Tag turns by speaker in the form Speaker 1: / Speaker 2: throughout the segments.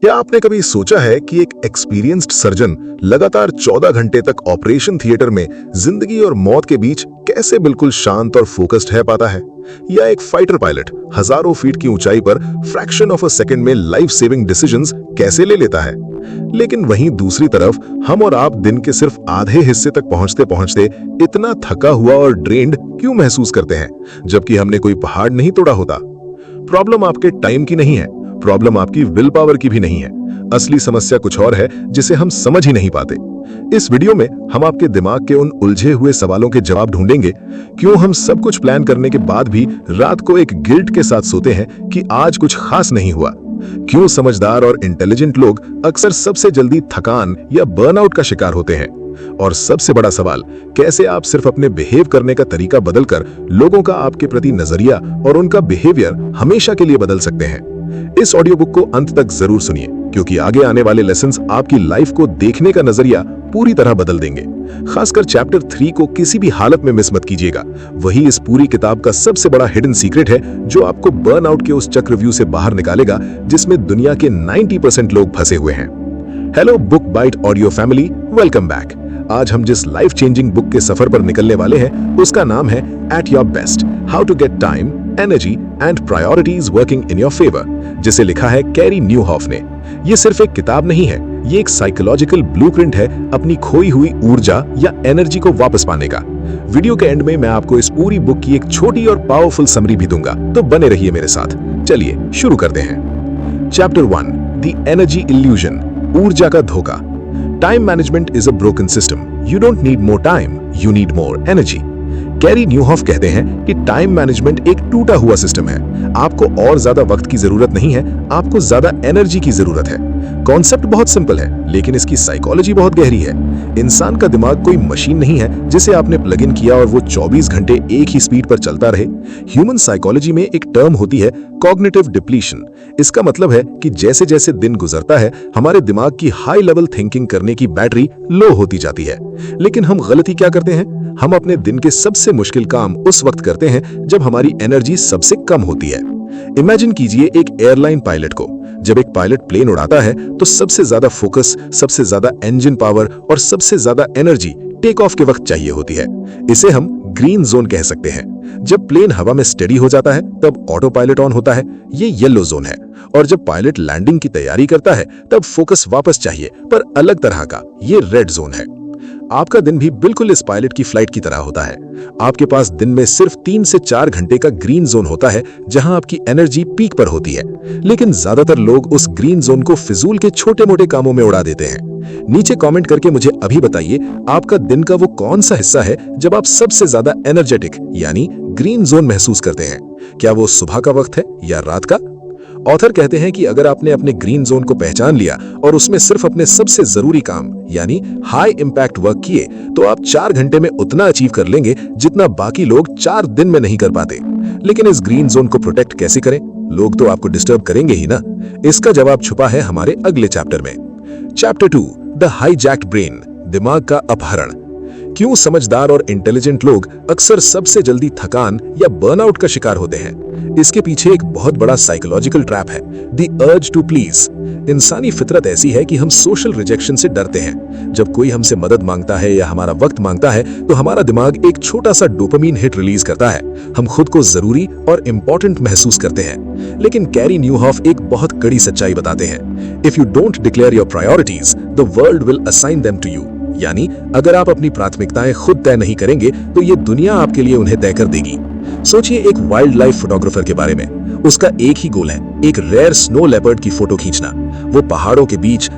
Speaker 1: क्या आपने कभी सोचा है कि एक एक्सपीरियंस्ड सर्जन लगातार 14 घंटे तक ऑपरेशन थिएटर में जिंदगी और मौत के बीच कैसे बिल्कुल शांत और फोकस्ड है पाता है? या एक फाइटर पायलट हजारों फीट की ऊंचाई पर फ्रैक्शन ऑफ अ सेकंड में लाइफ सेविंग डिसीजंस कैसे ले लेता है? लेकिन वहीं दूसरी तरफ हम और आप दिन के सिर्फ आधे हिस्से तक पहुंचते पहुंचते इतना थका हुआ और ड्रेन्ड क्यों महसूस करते हैं, जबकि हमने कोई पहाड़ नहीं तोड़ा होता? प्रॉब्लम आपके टाइम की नहीं है, प्रॉब्लम आपकी विल पावर की भी नहीं है। असली समस्या कुछ और है जिसे हम समझ ही नहीं पाते। इस वीडियो में हम आपके दिमाग के उन उलझे हुए सवालों के जवाब ढूंढेंगे। क्यों हम सब कुछ प्लान करने के बाद भी रात को एक गिल्ट के साथ सोते हैं कि आज कुछ खास नहीं हुआ? क्यों समझदार और इंटेलिजेंट लोग अक्सर सबसे जल्दी थकान या बर्नआउट का शिकार होते हैं? और सबसे बड़ा सवाल, कैसे आप सिर्फ अपने बिहेव करने का तरीका बदलकर लोगों का आपके प्रति नजरिया और उनका बिहेवियर हमेशा के लिए बदल सकते हैं? इस ऑडियो बुक को अंत तक जरूर सुनिए, क्योंकि आगे आने वाले लेसन्स आपकी लाइफ को देखने का नजरिया पूरी तरह बदल देंगे। खासकर चैप्टर 3 को किसी भी हालत में मिस मत कीजिएगा। वही इस पूरी किताब का सबसे बड़ा हिडन सीक्रेट है जो आपको बर्नआउट के उस चक्रव्यूह से बाहर निकालेगा जिसमें दुनिया के 90% लोग फंसे हुए हैं। Hello Book Bite audio family, welcome back. आज हम जिस लाइफ चेंजिंग बुक के सफर पर निकलने वाले हैं उसका नाम है at your best, how to get time, energy and priorities working in your favour, जिसे लिखा है कैरी न्यूहॉफ ने। ये सिर्फ एक किताब नहीं है, ये एक साइकोलॉजिकल ब्लूप्रिंट है अपनी खोई हुई ऊर्जा या एनर्जी को वापस पाने का। वीडियो के एंड में मैं आपको इस पूरी बुक की एक छोटी और पावरफुल समरी भी दूंगा, तो बने रहिए मेरे साथ। चलिए शुरू करते हैं। चैप्टर 1, द एनर्जी इल्यूजन, ऊर्जा का धोखा। Time management is a broken system. You don't need more time, you need more energy. Carey Nieuwhof कहते हैं कि टाइम मैनेजमेंट एक टूटा हुआ सिस्टम है। आपको और ज्यादा वक्त की जरूरत नहीं है, आपको ज्यादा एनर्जी की जरूरत है। कॉन्सेप्ट बहुत सिंपल है, लेकिन इसकी साइकोलॉजी बहुत गहरी है। इंसान का दिमाग कोई मशीन नहीं है जिसे आपने प्लग इन किया और वो 24 घंटे एक ही स्पीड पर चलता रहे। ह्यूमन साइकोलॉजी में एक टर्म होती है कॉग्निटिव डिप्लीशन। इसका मतलब है कि जैसे जैसे दिन गुजरता है हमारे दिमाग की हाई लेवल थिंकिंग करने की बैटरी लो होती जाती है। लेकिन हम गलती क्या करते हैं? हम अपने दिन के सबसे मुश्किल काम उस वक्त करते हैं जब हमारी एनर्जी सबसे कम होती है। इमेजिन कीजिए एक एयरलाइन पायलट को। जब एक पायलट प्लेन उड़ाता है तो सबसे ज्यादा फोकस, सबसे ज्यादा इंजन पावर और सबसे ज्यादा एनर्जी टेक ऑफ के वक्त चाहिए होती है। इसे हम ग्रीन जोन कह सकते हैं। जब प्लेन हवा में स्टेडी हो जाता है तब ऑटो पायलट ऑन होता है, ये येलो जोन है। और जब पायलट लैंडिंग की तैयारी करता है तब फोकस वापस चाहिए, पर अलग तरह का, ये रेड जोन है। आपका दिन भी बिल्कुल इस पायलट की फ्लाइट की तरह होता है। आपके पास दिन में सिर्फ 3 से 4 घंटे का ग्रीन जोन होता है जहां आपकी एनर्जी पीक पर होती है। लेकिन ज्यादातर लोग उस ग्रीन जोन को फिजूल के छोटे मोटे कामों में उड़ा देते हैं। नीचे कमेंट करके मुझे अभी बताइए, आपका दिन का वो कौन सा हिस्सा है जब आप सबसे ज्यादा एनर्जेटिक यानी ग्रीन जोन महसूस करते हैं? क्या वो सुबह का वक्त है या रात का? ऑथर कहते हैं कि अगर आपने अपने ग्रीन जोन को पहचान लिया और उसमें सिर्फ अपने सबसे जरूरी काम यानी हाई इंपैक्ट वर्क किए तो आप 4 घंटे में उतना अचीव कर लेंगे जितना बाकी लोग 4 दिन में नहीं कर पाते। लेकिन इस ग्रीन जोन को प्रोटेक्ट कैसे करें? लोग तो आपको डिस्टर्ब करेंगे ही ना। इसका जवाब छुपा है हमारे अगले चैप्टर में। चैप्टर 2, द हाईजैक्ड ब्रेन, दिमाग का अपहरण। क्यों समझदार और इंटेलिजेंट लोग अक्सर सबसे जल्दी थकान या बर्नआउट का शिकार होते हैं? इसके पीछे एक बहुत बड़ा साइकोलॉजिकल ट्रैप है, द अर्ज टू प्लीज। इंसानी फितरत ऐसी है कि हम सोशल रिजेक्शन से डरते हैं। जब कोई हमसे मदद मांगता है या हमारा वक्त मांगता है तो हमारा दिमाग एक छोटा सा डोपामीन हिट रिलीज करता है। हम खुद को जरूरी और इंपॉर्टेंट महसूस करते हैं। लेकिन कैरी न्यूहॉफ एक बहुत कड़ी सच्चाई बताते हैं। If you don't declare your priorities, the world will assign them to you. यानी अगर आप अपनी प्राथमिकताएं खुद तय नहीं करेंगे तो ये दुनिया आपके लिए उन्हें तय कर देगी। सोचिए एक वाइल्ड लाइफ फोटोग्राफर के बारे में। उसका एक ही गोल है, एक रेयर स्नो लेपर्ड की फोटो खींचना। वो पहाड़ों के बीच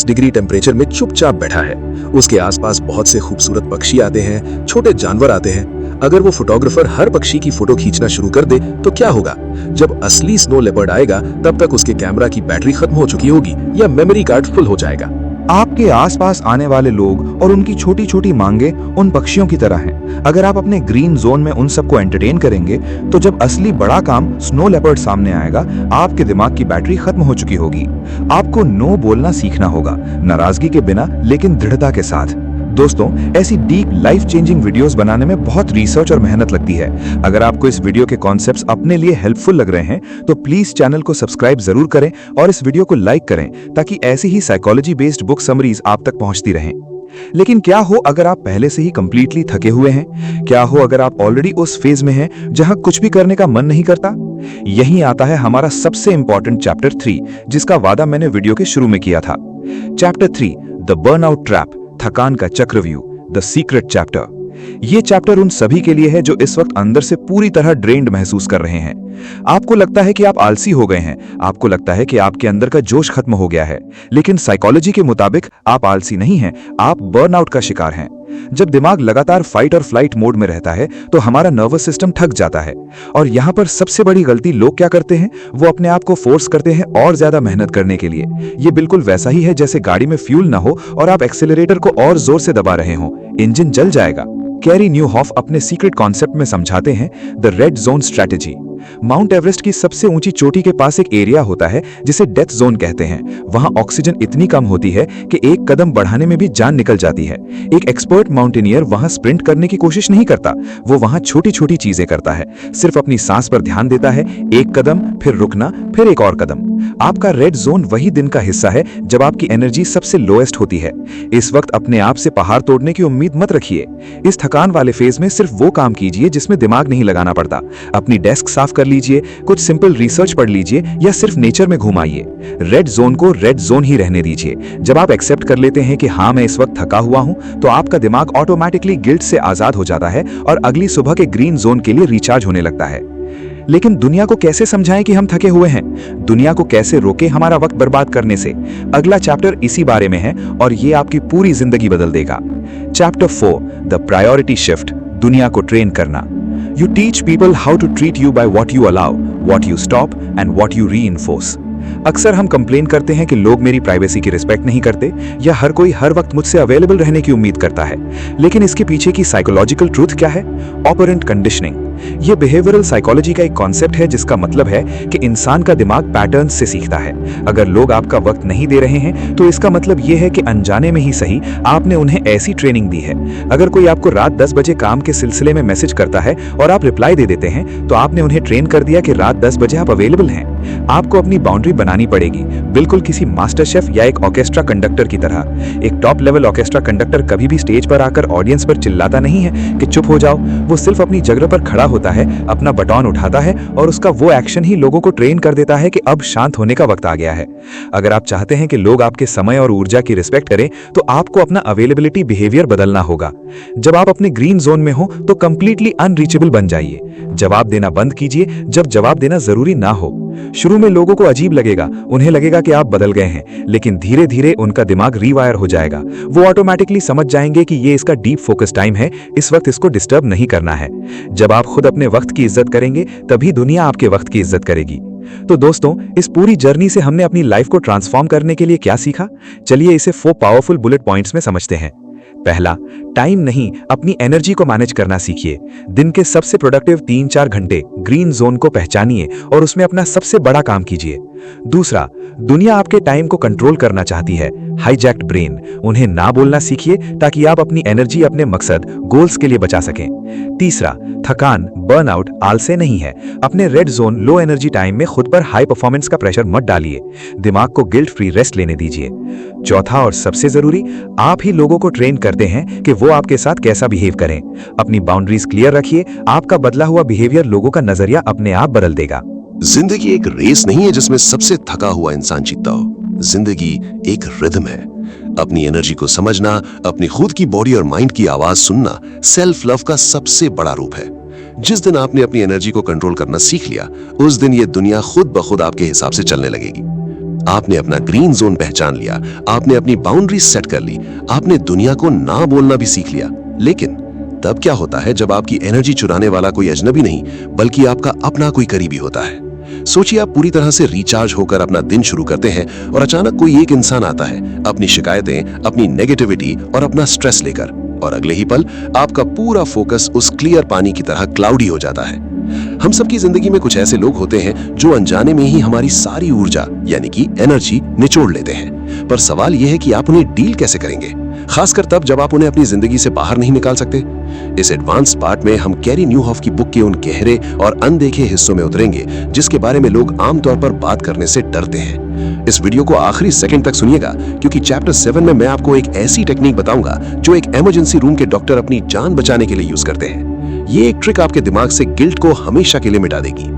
Speaker 1: -डिग्री टेम्परेचर में चुपचाप बैठा है। उसके आसपास बहुत से खूबसूरत पक्षी आते हैं, छोटे जानवर आते हैं। अगर वो फोटोग्राफर हर पक्षी की फोटो खींचना शुरू कर दे तो क्या होगा? जब असली स्नो लेपर्ड आएगा तब तक उसके कैमरा की बैटरी खत्म हो चुकी होगी या मेमोरी कार्ड फुल हो जाएगा।
Speaker 2: आपके आसपास आने वाले लोग और उनकी छोटी छोटी मांगे उन पक्षियों की तरह हैं। अगर आप अपने ग्रीन जोन में उन सबको एंटरटेन करेंगे तो जब असली बड़ा काम स्नो लेपर्ड सामने आएगा, आपके दिमाग की बैटरी खत्म हो चुकी होगी। आपको नो बोलना सीखना होगा, नाराजगी के बिना लेकिन दृढ़ता के साथ। दोस्तों, ऐसी डीप लाइफ चेंजिंग वीडियोस बनाने में बहुत रिसर्च और मेहनत लगती है। अगर आपको इस वीडियो के कॉन्सेप्ट्स अपने लिए हेल्पफुल लग रहे हैं तो प्लीज चैनल को सब्सक्राइब जरूर करें और इस वीडियो को लाइक करें ताकि ऐसी ही साइकोलॉजी बेस्ड बुक समरीज आप तक पहुंचती रहें। लेकिन क्या हो अगर आप पहले से ही कंप्लीटली थके हुए हैं? क्या हो अगर आप ऑलरेडी उस फेज में हैं जहां कुछ भी करने का मन नहीं करता? यही आता है हमारा सबसे इंपॉर्टेंट चैप्टर 3, जिसका वादा मैंने वीडियो के शुरू में किया था। चैप्टर 3, द बर्नआउट ट्रैप, थकान का चक्रव्यूह, द सीक्रेट चैप्टर। ये चैप्टर उन सभी के लिए है जो इस वक्त अंदर से पूरी तरह ड्रेन्ड महसूस कर रहे हैं। आपको लगता है कि आप आलसी हो गए हैं, आपको लगता है कि आपके अंदर का जोश खत्म हो गया है, लेकिन साइकोलॉजी के मुताबिक आप आलसी नहीं हैं, आप बर्नआउट का शिकार हैं। जब दिमाग लगातार फाइट और फ्लाइट मोड में रहता है तो हमारा नर्वस सिस्टम थक जाता है और यहाँ पर सबसे बड़ी गलती लोग क्या करते हैं, वो अपने आप को फोर्स करते हैं और ज्यादा मेहनत करने के लिए। ये बिल्कुल वैसा ही है जैसे गाड़ी में फ्यूल ना हो और आप एक्सेलरेटर को और जोर से दबा रहे हो, इंजन जल जाएगा। कैरी न्यूहॉफ अपने सीक्रेट कॉन्सेप्ट में समझाते हैं the red zone strategy. Mount Everest की सबसे ऊंची चोटी के पास एक एरिया होता है जिसे डेथ जोन कहते हैं। वहां ऑक्सीजन इतनी कम होती है कि एक कदम बढ़ाने में भी जान निकल जाती है। एक एक्सपर्ट माउंटेनियर वहां स्प्रिंट करने की कोशिश नहीं करता, वो वहां छोटी छोटी चीजें करता है, सिर्फ अपनी सांस पर ध्यान देता है, एक कदम, फिर रुकना, फिर एक और कदम। आपका रेड जोन वही दिन का हिस्सा है जब आपकी एनर्जी सबसे लोएस्ट होती है। इस वक्त अपने आप से पहाड़ तोड़ने की उम्मीद मत रखिए। इस थकान वाले फेज में सिर्फ वो काम कीजिए जिसमें दिमाग नहीं लगाना पड़ता। अपनी डेस्क साफ कर लीजिए, कुछ सिंपल रिसर्च पढ़ लीजिए या सिर्फ नेचर में घूम आइए। रेड जोन को रेड जोन ही रहने दीजिए। जब आप एक्सेप्ट कर लेते हैं कि हाँ मैं इस वक्त थका हुआ हूं, तो आपका दिमाग ऑटोमेटिकली गिल्ट से आजाद हो जाता है और अगली सुबह के ग्रीन जोन के लिए रिचार्ज होने लगता है। लेकिन दुनिया को कैसे समझाएं कि हम थके हुए हैं? दुनिया को कैसे रोकें हमारा वक्त बर्बाद करने से? अगला चैप्टर इसी बारे में है और ये आपकी पूरी जिंदगी बदल देगा। चैप्टर 4, द प्रायोरिटी शिफ्ट, दुनिया को ट्रेन करना। You teach people how to treat you by what you allow, what you stop and what you reinforce. अक्सर हम कंप्लेन करते हैं कि लोग मेरी प्राइवेसी की रिस्पेक्ट नहीं करते या हर कोई हर वक्त मुझसे अवेलेबल रहने की उम्मीद करता है। लेकिन इसके पीछे की साइकोलॉजिकल ट्रूथ क्या है? Operant conditioning. ये बिहेवियरल साइकोलॉजी का एक कॉन्सेप्ट है जिसका मतलब है कि इंसान का दिमाग पैटर्न से सीखता है। अगर लोग आपका वक्त नहीं दे रहे हैं तो इसका मतलब ये है कि अनजाने में ही सही आपने उन्हें ऐसी ट्रेनिंग दी है। अगर कोई आपको रात 10 बजे काम के सिलसिले में मैसेज करता है और आप रिप्लाई दे देते हैं तो आपने उन्हें ट्रेन कर दिया कि रात 10 बजे आप अवेलेबल हैं। आपको अपनी बाउंड्री बनानी पड़ेगी, बिल्कुल किसी मास्टर शेफ या एक ऑर्केस्ट्रा कंडक्टर की तरह। एक टॉप लेवल ऑर्केस्ट्रा कंडक्टर कभी भी स्टेज पर आकर ऑडियंस पर चिल्लाता नहीं है कि चुप हो जाओ। वो सिर्फ अपनी जगह पर खड़ा होता है, अपना बटन उठाता है और उसका वो एक्शन ही लोगों को ट्रेन कर देता है कि अब शांत होने का वक्त आ गया है। अगर आप चाहते हैं कि लोग आपके समय और ऊर्जा की रिस्पेक्ट करें तो आपको अपना अवेलेबिलिटी बिहेवियर बदलना होगा। जब आप अपने ग्रीन जोन में हो तो कंप्लीटली अनरीचेबल बन जाइए। जवाब देना बंद कीजिए जब जवाब देना जरूरी ना हो। शुरू में लोगों को अजीब लगेगा, उन्हें लगेगा कि आप बदल गए हैं, लेकिन धीरे धीरे उनका दिमाग रीवायर हो जाएगा। वो ऑटोमेटिकली समझ जाएंगे कि ये इसका डीप फोकस टाइम है, इस वक्त इसको डिस्टर्ब नहीं करना है। जब आप खुद अपने वक्त की इज्जत करेंगे तभी दुनिया आपके वक्त की इज्जत करेगी। तो दोस्तों, इस पूरी जर्नी से हमने अपनी लाइफ को ट्रांसफॉर्म करने के लिए क्या सीखा? चलिए इसे 4 पावरफुल बुलेट पॉइंट्स में समझते हैं। पहला, टाइम नहीं, अपनी एनर्जी को मैनेज करना सीखिए। दिन के सबसे प्रोडक्टिव 3-4 घंटे ग्रीन जोन को पहचानिए और उसमें अपना सबसे बड़ा काम कीजिए। दूसरा, दुनिया आपके टाइम को कंट्रोल करना चाहती है, हाईजैक्ड ब्रेन। उन्हें ना बोलना सीखिए ताकि आप अपनी एनर्जी अपने मकसद, गोल्स के लिए बचा सकें। तीसरा, थकान, बर्नआउट आलसे नहीं है। अपने red zone, low energy time में खुद पर हाई परफॉर्मेंस का प्रेशर मत डालिए। दिमाग को गिल्ट फ्री रेस्ट लेने दीजिए। चौथा और सबसे जरूरी, आप ही लोगों को ट्रेन करते हैं कि वो आपके साथ कैसा बिहेव करें। अपनी बाउंड्रीज क्लियर रखिए, आपका बदला हुआ बिहेवियर लोगों का नजरिया अपने आप बदल देगा।
Speaker 3: जिंदगी एक रेस नहीं है जिसमें सबसे थका हुआ इंसान जीतता हो। जिंदगी एक रिदम है। अपनी एनर्जी को समझना, अपनी खुद की बॉडी और माइंड की आवाज सुनना सेल्फ लव का सबसे बड़ा रूप है। जिस दिन आपने अपनी एनर्जी को कंट्रोल करना सीख लिया, उस दिन ये दुनिया खुद ब खुद आपके हिसाब से चलने लगेगी। आपने अपना ग्रीन जोन पहचान लिया, आपने अपनी बाउंड्री सेट कर ली, आपने दुनिया को ना बोलना भी सीख लिया। लेकिन तब क्या होता है जब आपकी एनर्जी चुराने वाला कोई अजनबी नहीं बल्कि आपका अपना कोई करीबी होता है? सोचिए, आप पूरी तरह से रिचार्ज होकर अपना दिन शुरू करते हैं और अचानक कोई एक इंसान आता है अपनी शिकायतें, अपनी नेगेटिविटी और अपना स्ट्रेस लेकर, और अगले ही पल आपका पूरा फोकस उस क्लियर पानी की तरह क्लाउडी हो जाता है। हम सबकी जिंदगी में कुछ ऐसे लोग होते हैं जो अनजाने में ही हमारी सारी ऊर्जा यानी कि एनर्जी निचोड़ लेते हैं। पर सवाल यह है कि आप उन्हें डील कैसे करेंगे? खासकर तब जब आप उन्हें अपनी जिंदगी से बाहर नहीं निकाल सकते। इस एडवांस्ड पार्ट में हम कैरी न्यूहॉफ की बुक के उन गहरे और अनदेखे हिस्सों में उतरेंगे जिसके बारे में लोग आमतौर पर बात करने से डरते हैं। इस वीडियो को आखिरी सेकंड तक सुनिएगा, क्योंकि चैप्टर 7 में मैं आपको एक ऐसी टेक्निक बताऊंगा जो एक इमरजेंसी रूम के डॉक्टर अपनी जान बचाने के लिए यूज करते हैं। ये एक ट्रिक आपके दिमाग से गिल्ट को हमेशा के लिए मिटा देगी।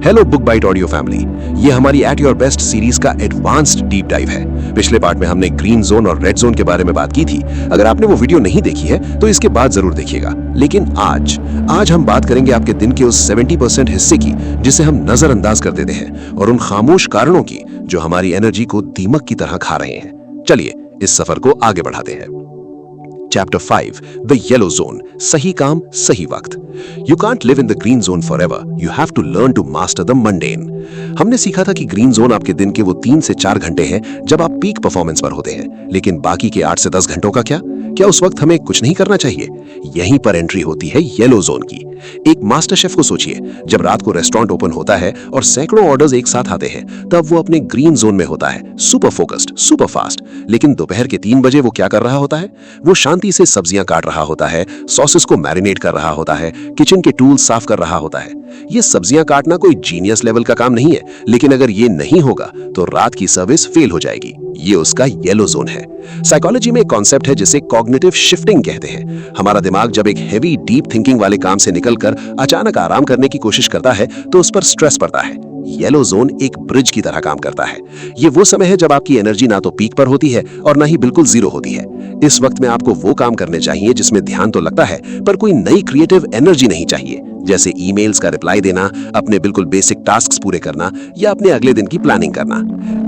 Speaker 3: Hello Book Bite audio family, ये हमारी एट योर बेस्ट सीरीज का एडवांस्ड डीप डाइव है। पिछले पार्ट में हमने ग्रीन जोन और रेड जोन के बारे में बात की थी। अगर आपने वो वीडियो नहीं देखी है तो इसके बाद जरूर देखिएगा। लेकिन आज हम बात करेंगे आपके दिन के उस 70% हिस्से की जिसे हम नजरअंदाज कर देते हैं, और उन खामोश कारणों की जो हमारी एनर्जी को दीमक की तरह खा रहे हैं। चलिए इस सफर को आगे बढ़ाते हैं। Chapter 5, The Yellow Zone, सही काम सही वक्त। You can't live in the green zone forever. You have to learn to master the mundane. हमने सीखा था कि ग्रीन जोन आपके दिन के वो 3 से 4 घंटे हैं जब आप पीक परफॉर्मेंस पर होते हैं, लेकिन बाकी के 8 से 10 घंटों का क्या उस वक्त हमें कुछ नहीं करना चाहिए? यहीं पर एंट्री होती है येलो जोन की। एक मास्टर शेफ को सोचिए, जब रात को रेस्टोरेंट ओपन होता है और सैकड़ों ऑर्डर्स एक साथ आते हैं, तब वो अपने ग्रीन जोन में होता है, सुपर फोकस्ड, सुपर फास्ट। लेकिन दोपहर के 3 बजे वो क्या कर रहा होता है? वो शांति से सब्जियां काट रहा होता है, सॉसेस को मैरिनेट कर रहा होता है, किचन के टूल्स साफ कर रहा होता है। ये सब्जियां काटना कोई जीनियस लेवल का काम नहीं है, लेकिन अगर ये नहीं होगा तो रात की सर्विस फेल हो जाएगी। ये उसका येलो जोन है। साइकोलॉजी में एक कॉन्सेप्ट है जिसे कॉग्निटिव शिफ्टिंग कहते हैं। हमारा दिमाग जब एक हेवी डीप थिंकिंग वाले काम से निकलकर अचानक आराम करने की कोशिश करता है तो उस पर स्ट्रेस पड़ता है। येलो जोन एक ब्रिज की तरह काम करता है। ये वो समय है जब आपकी एनर्जी ना तो पीक पर होती है और ना ही बिल्कुल जीरो होती है। इस वक्त में आपको वो काम करने चाहिए जिसमें ध्यान तो लगता है पर कोई नई क्रिएटिव एनर्जी नहीं चाहिए, जैसे ईमेल्स का रिप्लाई देना, अपने बिल्कुल बेसिक टास्क्स पूरे करना या अपने अगले दिन की प्लानिंग करना।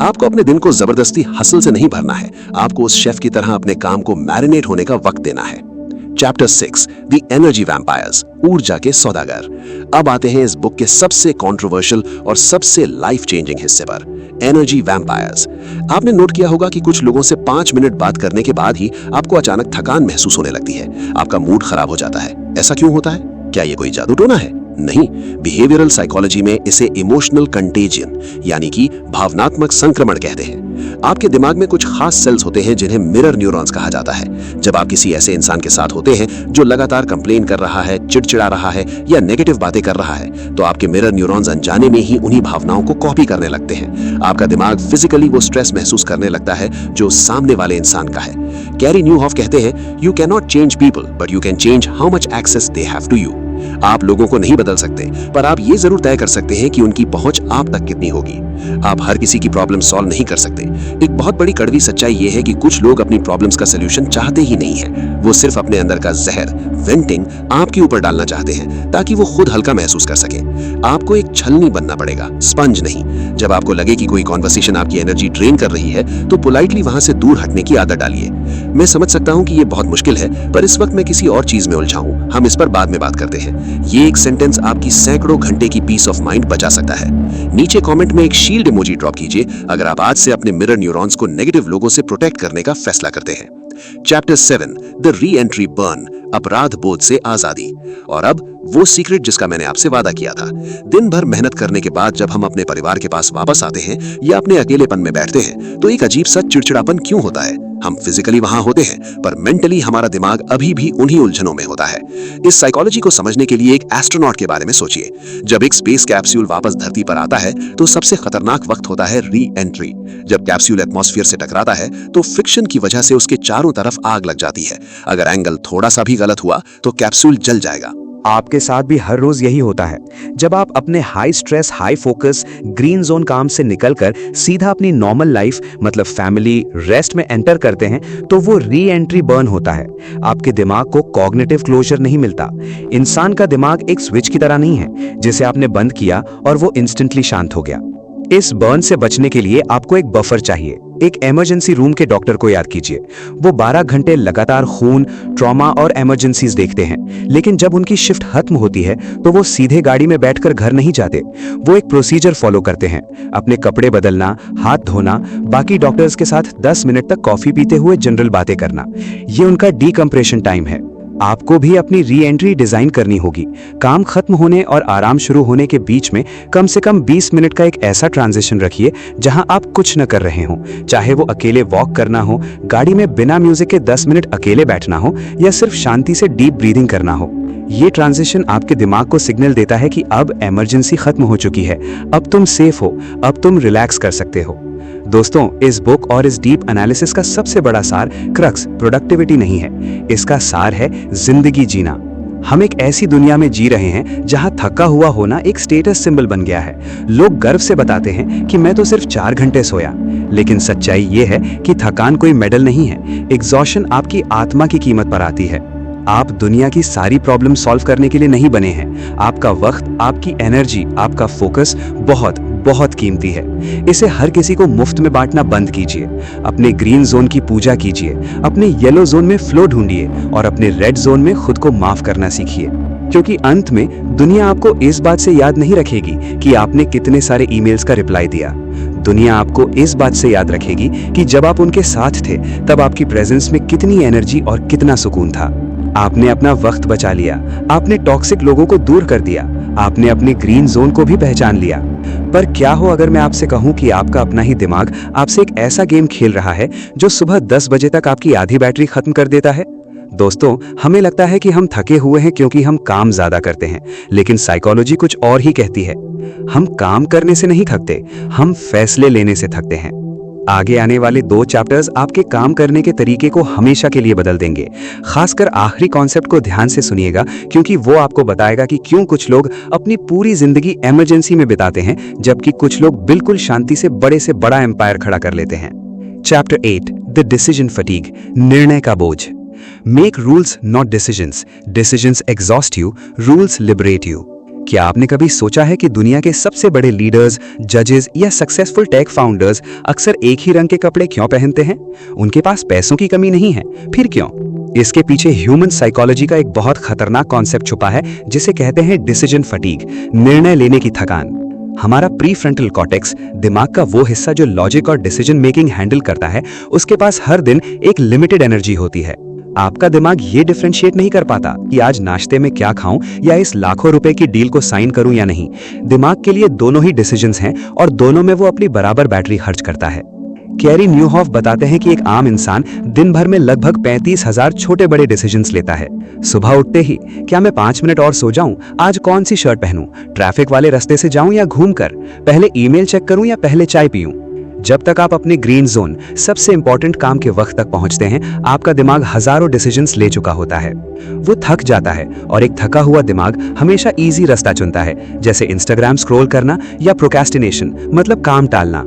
Speaker 3: आपको अपने दिन को जबरदस्ती हसल से नहीं भरना है, आपको उस शेफ की तरह अपने काम को मैरिनेट होने का वक्त देना है। चैप्टर 6, द एनर्जी वैम्पायर्स, ऊर्जा के सौदागर। अब आते हैं इस बुक के सबसे कंट्रोवर्शियल और सबसे लाइफ चेंजिंग हिस्से पर, एनर्जी वैम्पायर्स। आपने नोट किया होगा कि कुछ लोगों से 5 मिनट बात करने के बाद ही आपको अचानक थकान महसूस होने लगती है, आपका मूड खराब हो जाता है। ऐसा क्यों होता है? क्या ये कोई जादू टोना है? नहीं, बिहेवियरल साइकोलॉजी में इसे इमोशनल कंटेजियन यानी कि भावनात्मक संक्रमण कहते हैं। आपके दिमाग में कुछ खास सेल्स होते हैं जिन्हें मिरर न्यूरॉन्स कहा जाता है। जब आप किसी ऐसे इंसान के साथ होते हैं जो लगातार कंप्लेन कर रहा है, चिड़चिड़ा रहा है या नेगेटिव बातें कर रहा है, तो आपके मिरर न्यूरॉन्स अनजाने में ही उन्हीं भावनाओं को कॉपी करने लगते हैं। आपका दिमाग फिजिकली वो स्ट्रेस महसूस करने लगता है जो सामने वाले इंसान का है। कैरी न्यूहॉफ कहते हैं, you cannot change people but you can change how much access they have to you. आप लोगों को नहीं बदल सकते, पर आप ये जरूर तय कर सकते हैं कि उनकी पहुंच आप तक कितनी होगी। आप हर किसी की प्रॉब्लम सॉल्व नहीं कर सकते। एक बहुत बड़ी कड़वी सच्चाई ये है कि कुछ लोग अपनी प्रॉब्लम्स का सलूशन चाहते ही नहीं है। वो सिर्फ अपने अंदर का जहर, वेंटिंग, आपके ऊपर डालना चाहते हैं ताकि वो खुद हल्का महसूस कर सके। आपको एक छलनी बनना पड़ेगा, स्पंज नहीं। जब आपको लगे कि कोई कॉन्वर्सेशन आपकी एनर्जी ड्रेन कर रही है तो पोलाइटली वहां से दूर हटने की आदत डालिए। मैं समझ सकता हूं कि ये बहुत मुश्किल है, पर इस वक्त मैं किसी और चीज में उलझा हूं। हम इस पर बाद में बात करते हैं। ये एक सेंटेंस आपकी सैकड़ों घंटे की पीस ऑफ माइंड बचा सकता है। नीचे कमेंट में एक शील्ड इमोजी ड्रॉप कीजिए अगर आप आज से अपने मिरर न्यूरॉन्स को नेगेटिव लोगों से प्रोटेक्ट करने का फैसला करते हैं। Chapter 7, the re entry burn, अपराध बोध से आजादी। और अब वो सीक्रेट जिसका मैंने आपसे वादा किया था। दिन भर मेहनत करने के बाद जब हम अपने परिवार के पास वापस आते हैं या अपने अकेलेपन में बैठते हैं तो एक अजीब सा चिड़चिड़ापन क्यों होता है? हम फिजिकली वहां होते हैं पर मेंटली हमारा दिमाग अभी भी उन्हीं उलझनों में होता है। इस साइकोलॉजी को समझने के लिए एक एस्ट्रोनॉट के बारे में सोचिए। जब एक स्पेस कैप्सूल वापस धरती पर आता है तो सबसे खतरनाक वक्त होता है री एंट्री। जब कैप्सूल एटमॉस्फेयर से टकराता है तो फ्रिक्शन की वजह से उसके चारों तरफ आग लग जाती है। अगर एंगल थोड़ा सा भी गलत हुआ तो कैप्सूल जल जाएगा।
Speaker 2: आपके साथ भी हर रोज यही होता है। जब आप अपने high stress, high focus, green zone काम से निकलकर सीधा अपनी नॉर्मल लाइफ मतलब फैमिली, रेस्ट में एंटर करते हैं तो वो री एंट्री बर्न होता है। आपके दिमाग को कॉग्निटिव क्लोजर नहीं मिलता। इंसान का दिमाग एक स्विच की तरह नहीं है जिसे आपने बंद किया और वो इंस्टेंटली शांत हो गया। इस बर्न से बचने के लिए आपको एक बफर चाहिए। एक इमरजेंसी रूम के डॉक्टर को याद कीजिए। वो 12 घंटे लगातार खून, ट्रॉमा और इमरजेंसीज देखते हैं, लेकिन जब उनकी शिफ्ट खत्म होती है तो वो सीधे गाड़ी में बैठकर घर नहीं जाते। वो एक प्रोसीजर फॉलो करते हैं। अपने कपड़े बदलना, हाथ धोना, बाकी डॉक्टर्स के साथ 10 मिनट तक कॉफी पीते हुए जनरल बातें करना। ये उनका डीकंप्रेशन टाइम है।
Speaker 4: आपको भी अपनी री एंट्री डिजाइन करनी होगी। काम खत्म होने और आराम शुरू होने के बीच में कम से कम 20 मिनट का एक ऐसा ट्रांजिशन रखिए जहां आप कुछ न कर रहे हो, चाहे वो अकेले वॉक करना हो, गाड़ी में बिना म्यूजिक के 10 मिनट अकेले बैठना हो या सिर्फ शांति से डीप ब्रीदिंग करना हो। ये ट्रांजिशन आपके दिमाग को सिग्नल देता है कि अब इमरजेंसी खत्म हो चुकी है, अब तुम सेफ हो, अब तुम रिलैक्स कर सकते हो। दोस्तों, इस बुक और इस डीप एनालिसिस का सबसे बड़ा सार क्रक्स प्रोडक्टिविटी नहीं है, इसका सार है जिंदगी जीना। हम एक ऐसी दुनिया में जी रहे हैं जहां थका हुआ होना एक स्टेटस सिंबल बन गया है। लोग गर्व से बताते हैं कि मैं तो सिर्फ 4 घंटे सोया, लेकिन सच्चाई ये है कि थकान कोई मेडल नहीं है। एग्जॉशन आपकी आत्मा की कीमत पर आती है। आप दुनिया की सारी प्रॉब्लम सॉल्व करने के लिए नहीं बने हैं। आपका वक्त, आपकी एनर्जी, आपका फोकस बहुत बहुत कीमती है। इसे हर किसी को मुफ्त में बांटना बंद कीजिए। अपने ग्रीन जोन की पूजा कीजिए, अपने येलो जोन में फ्लो ढूंढिए और अपने रेड जोन में खुद को माफ करना सीखिए। क्योंकि अंत में दुनिया आपको इस बात से याद नहीं रखेगी कि आपने कितने सारे ईमेल्स का रिप्लाई दिया। दुनिया आपको इस बात से याद रखेगी कि जब आप उनके साथ थे तब आपकी प्रेजेंस में कितनी एनर्जी और कितना सुकून था। आपने अपना वक्त बचा लिया, आपने टॉक्सिक लोगों को दूर कर दिया, आपने अपने ग्रीन जोन को भी पहचान लिया। पर क्या हो अगर मैं आपसे कहूं कि आपका अपना ही दिमाग आपसे एक ऐसा गेम खेल रहा है जो सुबह 10 बजे तक आपकी आधी बैटरी खत्म कर देता है? दोस्तों, हमें लगता है कि हम थके हुए हैं क्योंकि हम काम ज्यादा करते हैं, लेकिन साइकोलॉजी कुछ और ही कहती है। हम काम करने से नहीं थकते, हम फैसले लेने से थकते हैं। आगे आने वाले 2 चैप्टर्स आपके काम करने के तरीके को हमेशा के लिए बदल देंगे। खासकर आखिरी कॉन्सेप्ट को ध्यान से सुनिएगा, क्योंकि वो आपको बताएगा कि क्यों कुछ लोग अपनी पूरी जिंदगी इमरजेंसी में बिताते हैं जबकि कुछ लोग बिल्कुल शांति से बड़ा एम्पायर खड़ा कर लेते हैं। चैप्टर 8, द डिसीजन फटीग, निर्णय का बोझ। Make rules not decisions, decisions exhaust you, rules liberate you. क्या आपने कभी सोचा है कि दुनिया के सबसे बड़े लीडर्स, जजेस या सक्सेसफुल टेक फाउंडर्स अक्सर एक ही रंग के कपड़े क्यों पहनते हैं? उनके पास पैसों की कमी नहीं है, फिर क्यों? इसके पीछे ह्यूमन साइकोलॉजी का एक बहुत खतरनाक कॉन्सेप्ट छुपा है जिसे कहते हैं डिसीजन फटीग, निर्णय लेने की थकान। हमारा प्रीफ्रंटल कॉर्टेक्स, दिमाग का वो हिस्सा जो लॉजिक और डिसीजन मेकिंग हैंडल करता है, उसके पास हर दिन एक लिमिटेड एनर्जी होती है। आपका दिमाग ये डिफरेंशिएट नहीं कर पाता कि आज नाश्ते में क्या खाऊं या इस लाखों रुपए की डील को साइन करूं या नहीं। दिमाग के लिए दोनों ही डिसीजंस हैं और दोनों में वो अपनी बराबर बैटरी खर्च करता है। कैरी न्यूहॉफ बताते हैं कि एक आम इंसान दिन भर में लगभग 35,000 छोटे बड़े डिसीजंस लेता है। सुबह उठते ही, क्या मैं 5 मिनट और सो जाऊं, आज कौन सी शर्ट पहनूं, ट्रैफिक वाले रास्ते से जाऊं या घूमकर, पहले ईमेल चेक करूं या पहले चाय पीऊं। जब तक आप अपने ग्रीन जोन, सबसे इंपॉर्टेंट काम के वक्त तक पहुंचते हैं, आपका दिमाग हजारों डिसीजंस ले चुका होता है। वो थक जाता है और एक थका हुआ दिमाग हमेशा इजी रास्ता चुनता है, जैसे इंस्टाग्राम स्क्रॉल करना या प्रोक्रेस्टिनेशन, मतलब काम टालना।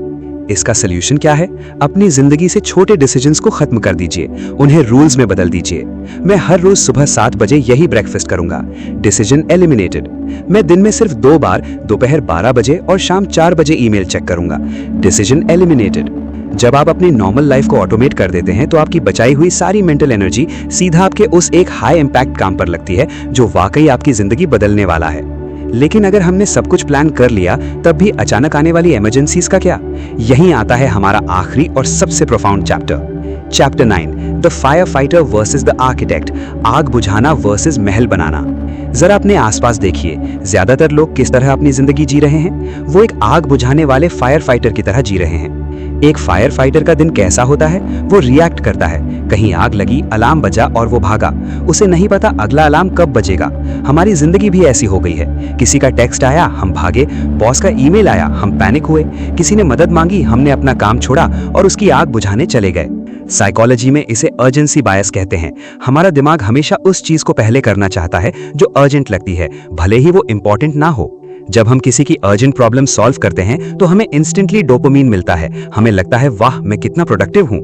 Speaker 4: इसका सलूशन क्या है? अपनी जिंदगी से छोटे डिसीजंस को खत्म कर दीजिए, उन्हें रूल्स में बदल दीजिए। मैं हर रोज सुबह 7 बजे यही ब्रेकफास्ट करूंगा, डिसीजन एलिमिनेटेड। मैं दिन में सिर्फ 2 बार दोपहर 12 बजे और शाम 4 बजे ईमेल चेक करूंगा, डिसीजन एलिमिनेटेड। जब आप अपनी नॉर्मल लाइफ को ऑटोमेट कर देते हैं तो आपकी बचाई हुई सारी मेंटल एनर्जी सीधा आपके उस एक हाई इंपैक्ट काम पर लगती है जो वाकई आपकी जिंदगी बदलने वाला है। लेकिन अगर हमने सब कुछ प्लान कर लिया तब भी अचानक आने वाली इमरजेंसीज का क्या? यहीं आता है हमारा आखिरी और सबसे profound chapter, chapter 9, the fire fighter versus the architect, आग बुझाना वर्सेस महल बनाना। जरा अपने आसपास देखिए, ज्यादातर लोग किस तरह अपनी जिंदगी जी रहे हैं? वो एक आग बुझाने वाले फायर फाइटर की तरह जी रहे हैं। एक फायर फाइटर का दिन कैसा होता है? वो रिएक्ट करता है, कहीं आग लगी, अलार्म बजा और वो भागा। उसे नहीं पता अगला अलार्म कब बजेगा। हमारी जिंदगी भी ऐसी हो गई है। किसी का टेक्स्ट आया, हम भागे, बॉस का ईमेल आया, हम पैनिक हुए, किसी ने मदद मांगी, हमने अपना काम छोड़ा और उसकी आग बुझाने चले गए। साइकोलॉजी में इसे अर्जेंसी बायस कहते हैं। हमारा दिमाग हमेशा उस चीज को पहले करना चाहता है जो अर्जेंट लगती है, भले ही वो इंपॉर्टेंट ना हो। जब हम किसी की अर्जेंट प्रॉब्लम सॉल्व करते हैं तो हमें इंस्टेंटली डोपामिन मिलता है, हमें लगता है वाह मैं कितना प्रोडक्टिव हूं।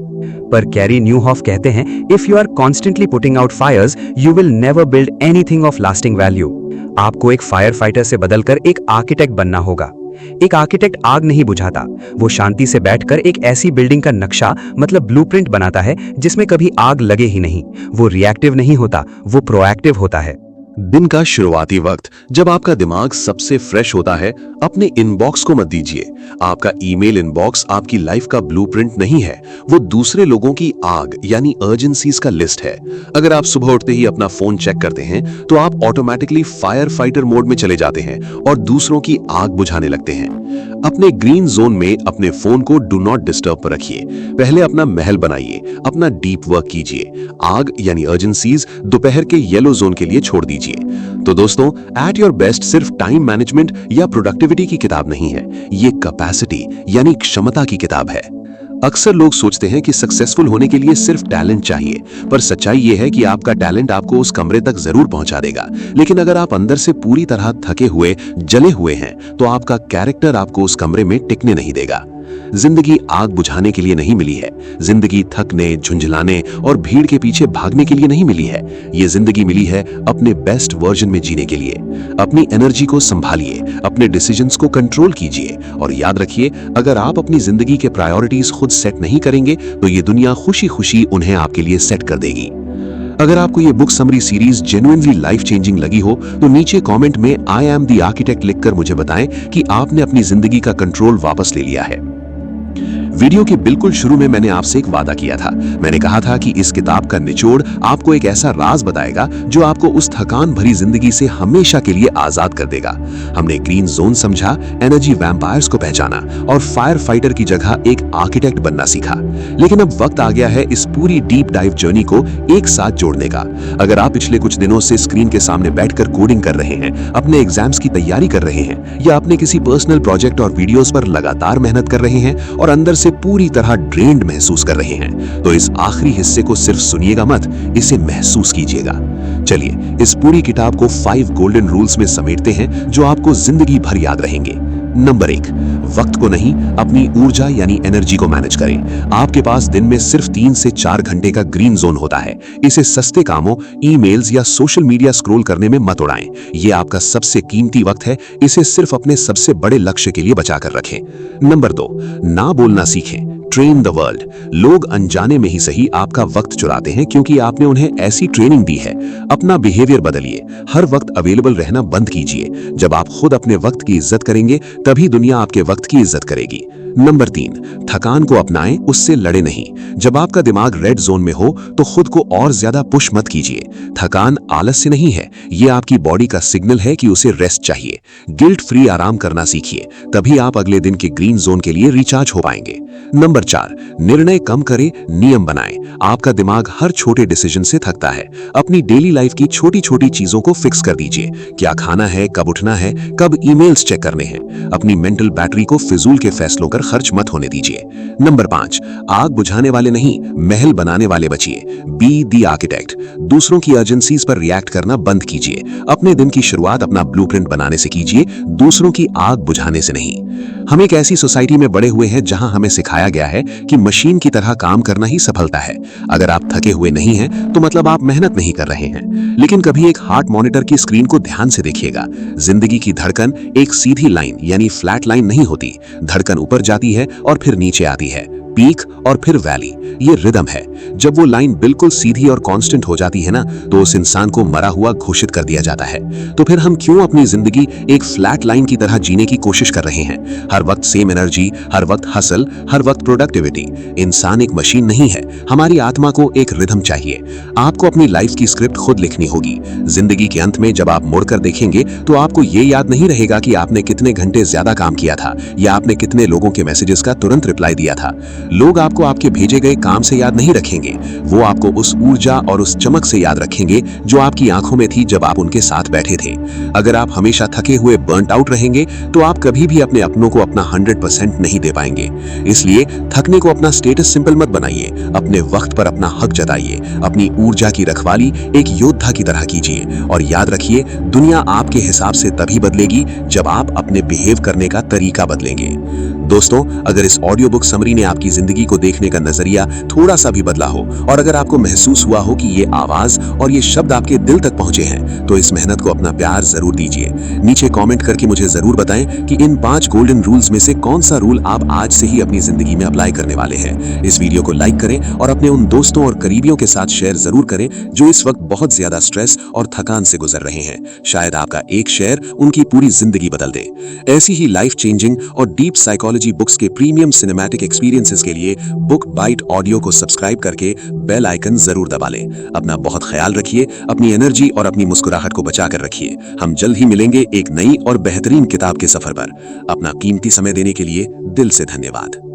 Speaker 4: पर कैरी न्यूहॉफ कहते हैं, if you are constantly putting out fires you will never build anything of lasting value. आपको एक फायर फाइटर से बदलकर एक आर्किटेक्ट बनना होगा। एक आर्किटेक्ट आग नहीं बुझाता, वो शांति से बैठकर एक ऐसी बिल्डिंग का नक्शा मतलब ब्लूप्रिंट बनाता है जिसमें कभी आग लगे ही नहीं। वो रिएक्टिव नहीं होता, वो प्रोएक्टिव होता है।
Speaker 3: दिन का शुरुआती वक्त जब आपका दिमाग सबसे फ्रेश होता है, अपने इनबॉक्स को मत दीजिए। आपका ईमेल इनबॉक्स आपकी लाइफ का ब्लूप्रिंट नहीं है, वो दूसरे लोगों की आग यानी अर्जेंसीज का लिस्ट है। अगर आप सुबह उठते ही अपना फोन चेक करते हैं तो आप ऑटोमेटिकली फायर फाइटर मोड में चले जाते हैं और दूसरों की आग बुझाने लगते हैं। अपने ग्रीन जोन में अपने फोन को डू नॉट डिस्टर्ब पर रखिए। पहले अपना महल बनाइए, अपना डीप वर्क कीजिए। आग यानी अर्जेंसीज दोपहर के येलो जोन के लिए छोड़ दीजिए। तो दोस्तों, एट योर बेस्ट सिर्फ टाइम मैनेजमेंट या प्रोडक्टिविटी की किताब नहीं है, ये कैपेसिटी यानी क्षमता की किताब है। अक्सर लोग सोचते हैं कि सक्सेसफुल होने के लिए सिर्फ टैलेंट चाहिए, पर सच्चाई यह है कि आपका टैलेंट आपको उस कमरे तक जरूर पहुंचा देगा, लेकिन अगर आप अंदर से पूरी तरह थके हुए, जले हुए हैं, तो आपका कैरेक्टर आपको उस कमरे में टिकने नहीं देगा। जिंदगी आग बुझाने के लिए नहीं मिली है। जिंदगी थकने, झुंझलाने और भीड़ के पीछे भागने के लिए नहीं मिली है। ये जिंदगी मिली है अपने बेस्ट वर्जन में जीने के लिए। अपनी एनर्जी को संभालिए, अपने डिसीजंस को कंट्रोल कीजिए और याद रखिए, अगर आप अपनी जिंदगी के प्रायोरिटीज खुद सेट नहीं करेंगे तो ये दुनिया खुशी खुशी उन्हें आपके लिए सेट कर देगी। अगर आपको ये book summary series genuinely life changing लगी हो तो नीचे कमेंट में आई एम द आर्किटेक्ट लिखकर मुझे बताएं कि आपने अपनी जिंदगी का कंट्रोल वापस ले लिया है। वीडियो के बिल्कुल शुरू में मैंने आपसे एक वादा किया था। मैंने कहा था कि इस किताब का निचोड़ आपको एक ऐसा राज बताएगा जो आपको उस थकान भरी जिंदगी से हमेशा के लिए आजाद कर देगा। हमने ग्रीन जोन समझा, एनर्जी वैम्पायर्स को पहचाना और फायर फाइटर की जगह एक आर्किटेक्ट बनना सीखा। लेकिन अब वक्त आ गया है इस पूरी डीप डाइव जर्नी को एक साथ जोड़ने का। अगर आप पिछले कुछ दिनों से स्क्रीन के सामने बैठकर कोडिंग कर रहे हैं, अपने एग्जाम्स की तैयारी कर रहे हैं या अपने किसी पर्सनल प्रोजेक्ट और वीडियोस पर लगातार मेहनत कर रहे हैं और अंदर से पूरी तरह ड्रेन्ड महसूस कर रहे हैं, तो इस आखिरी हिस्से को सिर्फ सुनिएगा मत, इसे महसूस कीजिएगा। चलिए इस पूरी किताब को 5 गोल्डन रूल्स में समेटते हैं जो आपको जिंदगी भर याद रहेंगे। नंबर 1, वक्त को नहीं, अपनी ऊर्जा यानी एनर्जी को मैनेज करें। आपके पास दिन में सिर्फ 3 से 4 घंटे का ग्रीन जोन होता है। इसे सस्ते कामों, ईमेल्स या सोशल मीडिया स्क्रॉल करने में मत उड़ाएं। ये आपका सबसे कीमती वक्त है, इसे सिर्फ अपने सबसे बड़े लक्ष्य के लिए बचा कर रखें। नंबर 2, ना बोलना सीखें। Train the world. लोग अनजाने में ही सही आपका वक्त चुराते हैं क्योंकि आपने उन्हें ऐसी ट्रेनिंग दी है। अपना बिहेवियर बदलिए, हर वक्त अवेलेबल रहना बंद कीजिए। जब आप खुद अपने वक्त की इज्जत करेंगे तभी दुनिया आपके वक्त की इज्जत करेगी। नंबर 3, थकान को अपनाएं, उससे लड़े नहीं। जब आपका दिमाग रेड जोन में हो तो खुद को और ज्यादा पुश मत कीजिए। थकान आलस्य नहीं है, ये आपकी बॉडी का सिग्नल है कि उसे रेस्ट चाहिए। गिल्ट फ्री आराम करना सीखिए, तभी आप अगले दिन के ग्रीन जोन के लिए रिचार्ज हो पाएंगे। नंबर 4, निर्णय कम करें, नियम बनाएं। आपका दिमाग हर छोटे डिसीजन से थकता है। अपनी डेली लाइफ की छोटी छोटी चीजों को फिक्स कर दीजिए। क्या खाना है, कब उठना है, कब ईमेल्स चेक करने हैं। अपनी मेंटल बैटरी को फिजूल के फैसलों पर खर्च मत होने दीजिए। नंबर 5, आग बुझाने वाले नहीं, महल बनाने वाले बचिए। Be the architect. दूसरों की अर्जेंसीज पर रिएक्ट करना बंद कीजिए। अपने दिन की शुरुआत अपना ब्लूप्रिंट बनाने से कीजिए, दूसरों की आग बुझाने से नहीं। हम एक ऐसी सोसाइटी में बड़े हुए हैं जहां हमें सिखाया गया है कि मशीन की तरह काम करना ही सफलता है। अगर आप थके हुए नहीं हैं तो मतलब आप मेहनत नहीं कर रहे हैं। लेकिन कभी एक हार्ट मॉनिटर की स्क्रीन को ध्यान से देखिएगा। जिंदगी की धड़कन एक सीधी लाइन यानी फ्लैट लाइन नहीं होती। धड़कन ऊपर जाती है और फिर नीचे आती है, पीक और फिर वैली। ये रिदम है। जब वो लाइन बिल्कुल सीधी और कांस्टेंट हो जाती है ना, तो उस इंसान को मरा हुआ घोषित कर दिया जाता है। तो फिर हम क्यों अपनी जिंदगी एक फ्लैट लाइन की तरह जीने की कोशिश कर रहे हैं? हर वक्त सेम एनर्जी, हर वक्त हसल, हर वक्त प्रोडक्टिविटी। इंसान एक मशीन नहीं है, हमारी आत्मा को एक रिदम चाहिए। आपको अपनी लाइफ की स्क्रिप्ट खुद लिखनी होगी। जिंदगी के अंत में जब आप मुड़कर देखेंगे तो आपको ये याद नहीं रहेगा कि आपने कितने घंटे ज्यादा काम किया था या आपने कितने लोगों के मैसेजेस का तुरंत रिप्लाई दिया था। लोग आपको आपके भेजे गए काम से याद नहीं रखेंगे, वो आपको उस ऊर्जा और उस चमक से याद रखेंगे जो आपकी आंखों में थी जब आप उनके साथ बैठे थे। अगर आप हमेशा थके हुए बर्नट आउट रहेंगे तो आप कभी भी अपने अपनों को अपना 100% नहीं दे पाएंगे। इसलिए थकने को अपना स्टेटस सिंपल मत बनाइए, अपने वक्त पर अपना हक जताइए। अपनी ऊर्जा की रखवाली एक योद्धा की तरह कीजिए और याद रखिए, दुनिया आपके हिसाब से तभी बदलेगी जब आप अपने बिहेव करने का तरीका बदलेंगे। दोस्तों, अगर इस ऑडियो बुक समरी ने आपकी जिंदगी को देखने का नजरिया थोड़ा सा भी बदला हो और अगर आपको महसूस हुआ हो कि ये आवाज और ये शब्द आपके दिल तक पहुंचे हैं, तो इस मेहनत को अपना प्यार जरूर दीजिए। नीचे कमेंट करके मुझे जरूर बताएं कि इन 5 गोल्डन रूल्स में से कौन सा रूल आप आज से ही अपनी जिंदगी में अप्लाई करने वाले हैं। इस वीडियो को लाइक करें और अपने उन दोस्तों और करीबियों के साथ शेयर जरूर करें जो इस वक्त बहुत ज्यादा स्ट्रेस और थकान से गुजर रहे हैं। शायद आपका एक शेयर उनकी पूरी जिंदगी बदल दे। ऐसी ही लाइफ चेंजिंग और डीप साइकोलॉजी बुक्स के प्रीमियम सिनेमैटिक एक्सपीरियंसेस के लिए बुक बाइट ऑडियो को सब्सक्राइब करके बेल आइकन जरूर दबा लें। अपना बहुत ख्याल रखिए, अपनी एनर्जी और अपनी मुस्कुराहट को बचा कर रखिए। हम जल्द ही मिलेंगे एक नई और बेहतरीन किताब के सफर पर। अपना कीमती समय देने के लिए दिल से धन्यवाद।